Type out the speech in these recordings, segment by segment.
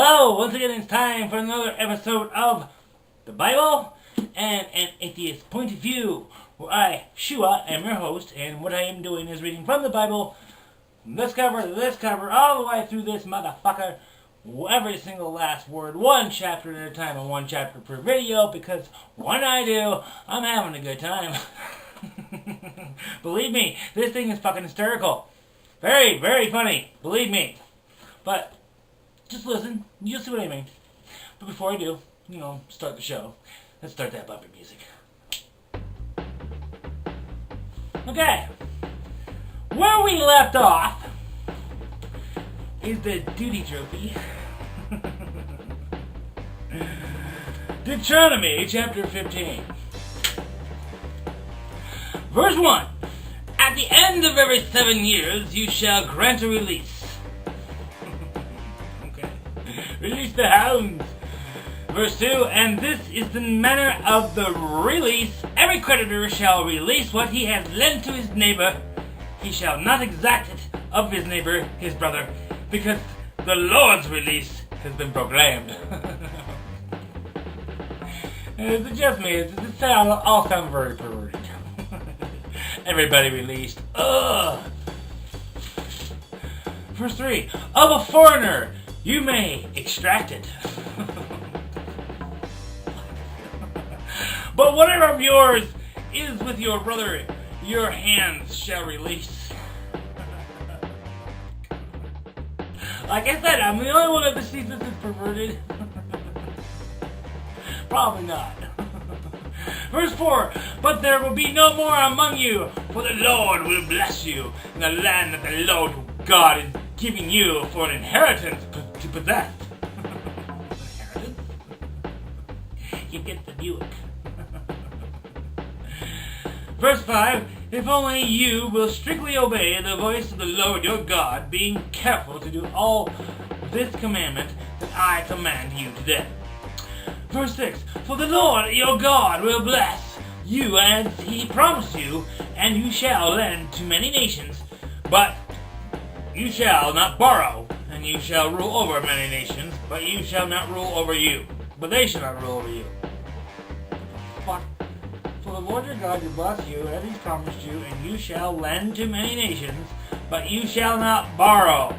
Hello, once again it's time for another episode of the Bible and an Atheist Point of View, where I, Shua, am your host, and what I am doing is reading from the Bible, from this cover to this cover, all the way through this motherfucker, every single last word, one chapter at a time and one chapter per video, because when I do, I'm having a good time. Believe me, this thing is fucking hysterical. Very, very funny, believe me. But just listen, you'll see what I mean. But before I do, start the show, let's start that bumper music. Okay, where we left off is the duty trophy. Deuteronomy chapter 15. Verse 1. At the end of every 7 years you shall grant a release. Release the hounds. Verse 2, and this is the manner of the release. Every creditor shall release what he has lent to his neighbor. He shall not exact it of his neighbor, his brother, because the Lord's release has been proclaimed. It's just me. It all sounds very perverted. Everybody released. Ugh. Verse 3, of a foreigner you may extract it. But whatever of yours is with your brother, your hands shall release. Like I said, I'm the only one that sees this as perverted. Probably not. Verse 4, but there will be no more among you, for the Lord will bless you in the land that the Lord God is giving you for an inheritance to possess. Inheritance? You get the Buick. Verse 5, if only you will strictly obey the voice of the Lord your God, being careful to do all this commandment that I command you today. Verse 6, for the Lord your God will bless you as he promised you, and you shall lend to many nations, but you shall not borrow, and you shall rule over many nations, but you shall not rule over you. But they shall not rule over you. Fuck. For the Lord your God will bless you, as he promised you, and you shall lend to many nations, but you shall not borrow.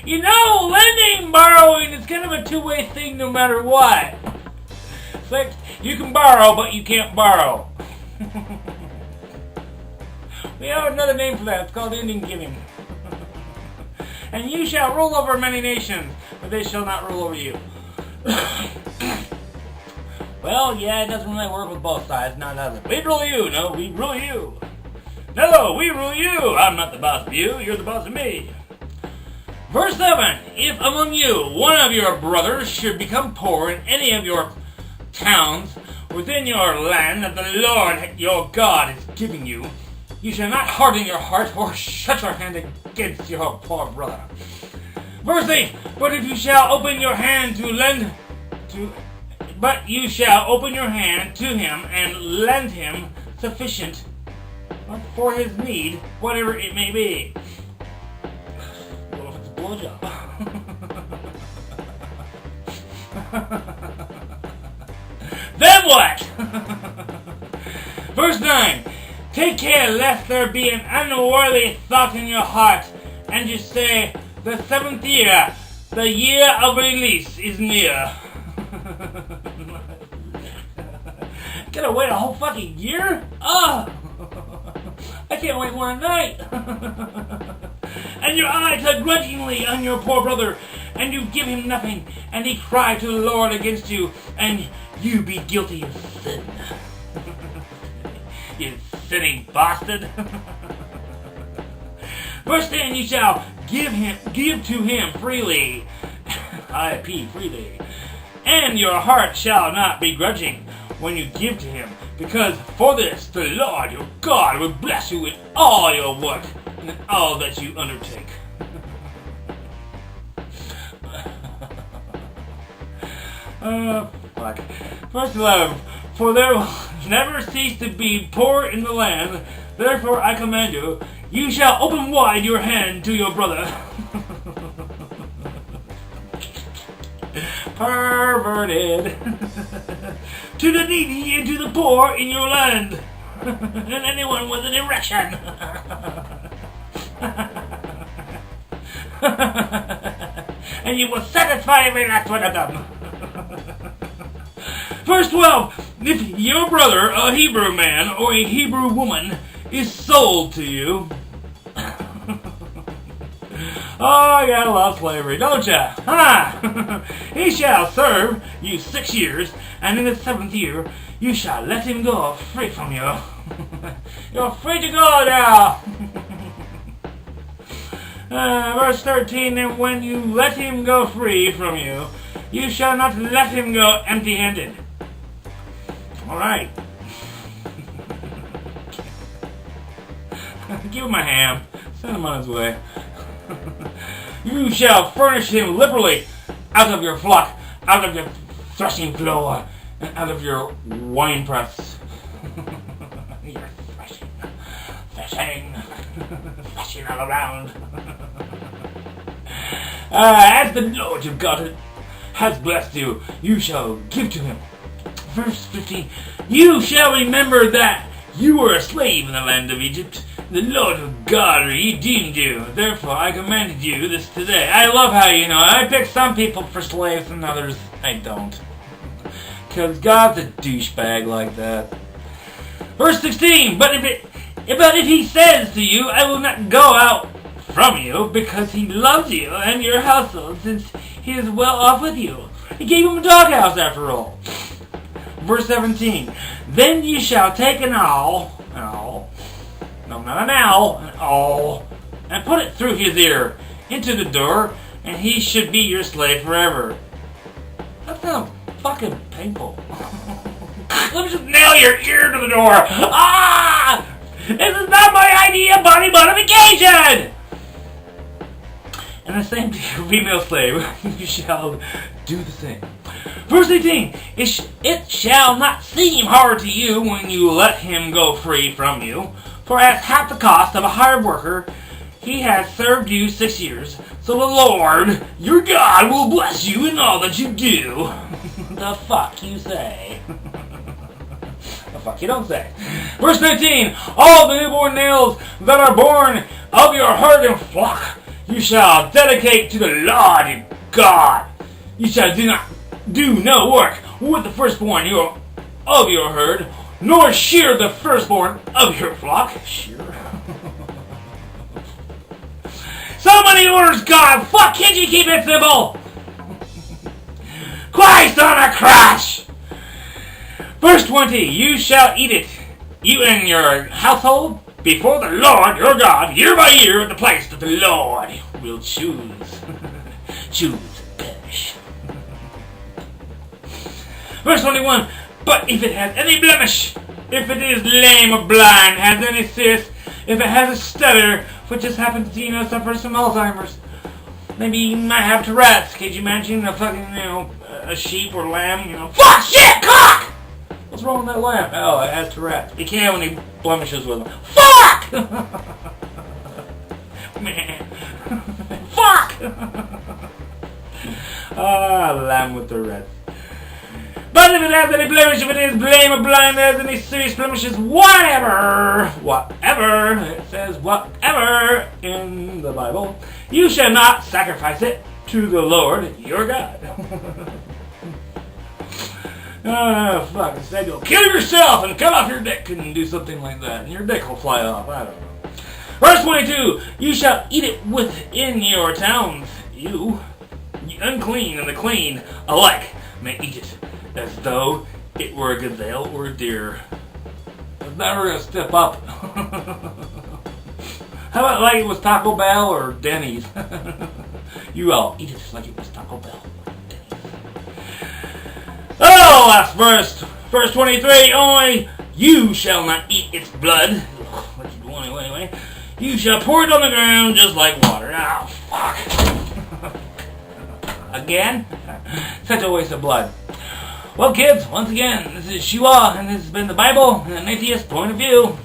Lending, borrowing is kind of a two-way thing no matter what. It's like, you can borrow, but you can't borrow. We have another name for that. It's called Indian giving. And you shall rule over many nations, but they shall not rule over you. Well, yeah, it doesn't really work with both sides, now does it? We rule you. No, we rule you. No, we rule you. I'm not the boss of you. You're the boss of me. Verse 7, if among you one of your brothers should become poor in any of your towns within your land that the Lord your God is giving you, you shall not harden your heart or shut your hand against your poor brother. Verse 8, but you shall open your hand to him and lend him sufficient for his need, whatever it may be. Well, if it's a blowjob. Then what? Verse 9, take care lest there be an unworthy thought in your heart, and you say, the 7th year, the year of release is near. Gotta wait a whole fucking year? I can't wait one night. And your eye tug grudgingly on your poor brother, and you give him nothing, and he cry to the Lord against you, and you be guilty of sin. You sinning bastard. Verse 10, you shall give to him freely, I.P. freely, and your heart shall not be grudging when you give to him, because for this the Lord your God will bless you in all your work and in all that you undertake. Fuck. Verse 11, for there will never cease to be poor in the land, therefore I command you, you shall open wide your hand to your brother. perverted. To the needy and to the poor in your land, and anyone with an erection. And you will satisfy every last one of them. Verse 12. If your brother, a Hebrew man or a Hebrew woman, is sold to you. Oh, you gotta love slavery, don't ya? Huh? He shall serve you 6 years, and in the 7th year you shall let him go free from you. You're free to go now. Verse 13, and when you let him go free from you, you shall not let him go empty-handed. Alright. Give him a ham. Send him on his way. You shall furnish him liberally out of your flock, out of your threshing floor, and out of your winepress. You're threshing all around. As the Lord your God has blessed you, you shall give to him. Verse 15, you shall remember that you were a slave in the land of Egypt. The Lord your God redeemed you. Therefore, I commanded you this today. I love how, I pick some people for slaves and others I don't. Because God's a douchebag like that. Verse 16, but if he says to you, I will not go out from you, because he loves you and your household, since he is well off with you. He gave him a doghouse after all. Verse 17, then you shall take an awl, and put it through his ear into the door, and he should be your slave forever. That sounds fucking painful. Let me just nail your ear to the door. Ah! This is not my idea of body modification! And the same to your female slave, you shall do the same. Verse 18, it shall not seem hard to you when you let him go free from you, for at half the cost of a hired worker, he has served you 6 years. So the Lord, your God, will bless you in all that you do. The fuck you say? The fuck you don't say? Verse 19, all the newborn males that are born of your herd and flock, you shall dedicate to the Lord your God. You shall do no work with the firstborn of your herd, nor shear the firstborn of your flock. Shear? So many orders, God! Fuck, can't you keep it simple? Christ on a crash! Verse 20, you shall eat it, you and your household, before the Lord your God, year by year, at the place that the Lord will choose. Choose perish. Verse 21, but if it has any blemish, if it is lame or blind, has any cyst, if it has a stutter, which just happens to, suffers from Alzheimer's, maybe you might have Tourette's. Could you imagine a fucking, a sheep or lamb, fuck, shit, cock! What's wrong with that lamb? Oh, it has Tourette's. You can't have any blemishes with them. Fuck! Man. Fuck! Lamb with Tourette's. But if it has any blemish, if it is lame or blind, has any serious blemishes, whatever, it says whatever in the Bible, you shall not sacrifice it to the Lord your God. Oh, fuck, instead you'll kill yourself and cut off your dick and do something like that, and your dick will fly off, I don't know. Verse 22, you shall eat it within your towns, you unclean and the clean alike may eat it, as though it were a gazelle or a deer. It's never gonna step up. How about like it was Taco Bell or Denny's? You all eat it like it was Taco Bell or Denny's. Oh, last verse. Verse 23, only you shall not eat its blood. What you do anyway. You shall pour it on the ground just like water. Oh, fuck. Again? Such a waste of blood. Well, kids, once again, this is Shua, and this has been the Bible and an atheist point of view.